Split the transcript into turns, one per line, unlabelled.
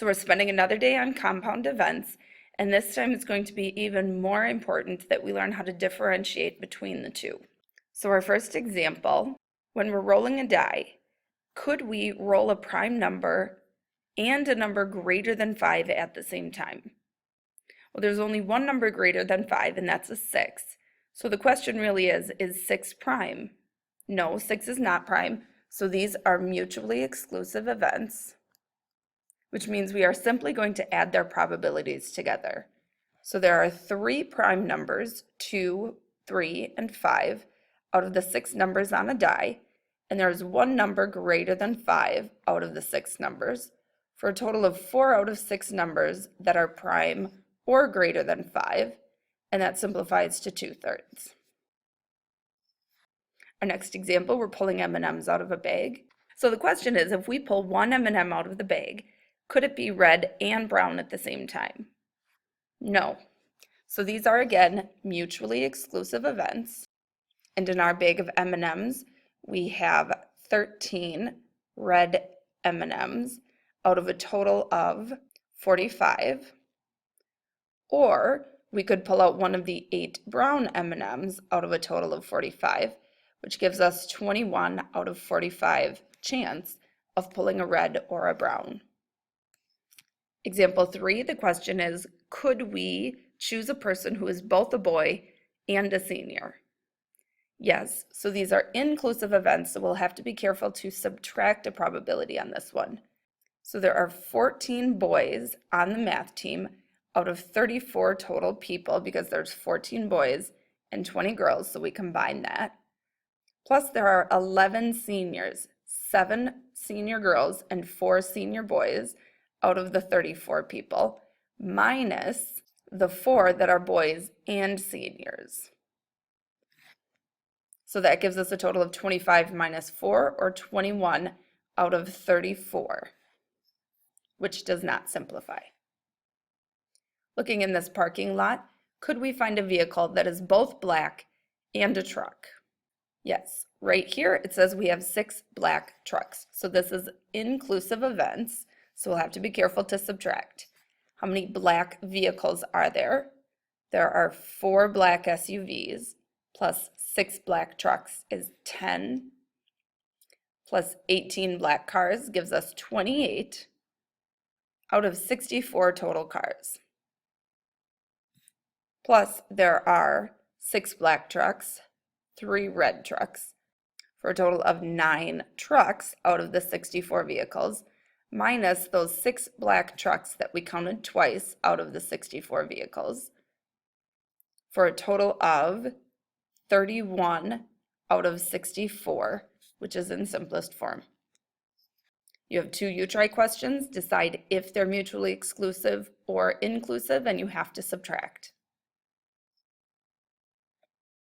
So we're spending another day on compound events, and this time it's going to be even more important that we learn how to differentiate between the two. So our first example, when we're rolling a die, could we roll a prime number and a number greater than 5 at the same time? Well, there's only one number greater than 5, and that's a 6. So the question really is 6 prime? No, 6 is not prime. So these are mutually exclusive events, which means we are simply going to add their probabilities together. So there are 3 prime numbers, 2, 3, and 5, out of the 6 numbers on a die, and there's one number greater than 5 out of the 6 numbers, for a total of 4 out of 6 numbers that are prime or greater than 5, and that simplifies to 2/3. Our next example, we're pulling M&Ms out of a bag. So the question is, if we pull one M&M out of the bag, could it be red and brown at the same time? No. So these are, again, mutually exclusive events. And in our bag of M&Ms, we have 13 red M&Ms out of a total of 45. Or we could pull out one of the 8 brown M&Ms out of a total of 45, which gives us 21 out of 45 chance of pulling a red or a brown. Example 3, the question is, could we choose a person who is both a boy and a senior? Yes, so these are inclusive events, so we'll have to be careful to subtract a probability on this one. So there are 14 boys on the math team out of 34 total people, because there's 14 boys and 20 girls, so we combine that. Plus there are 11 seniors, 7 senior girls and 4 senior boys out of the 34 people, minus the 4 that are boys and seniors. So that gives us a total of 25 minus 4, or 21 out of 34, which does not simplify. Looking in this parking lot, could we find a vehicle that is both black and a truck? Yes, right here it says we have 6 black trucks. So this is inclusive events, so we'll have to be careful to subtract. How many black vehicles are there? There are 4 black SUVs plus 6 black trucks is 10, plus 18 black cars gives us 28 out of 64 total cars. Plus there are 6 black trucks, 3 red trucks, for a total of 9 trucks out of the 64 vehicles, minus those 6 black trucks that we counted twice out of the 64 vehicles, for a total of 31 out of 64, which is in simplest form. You have 2 you-try questions. Decide if they're mutually exclusive or inclusive, and you have to subtract.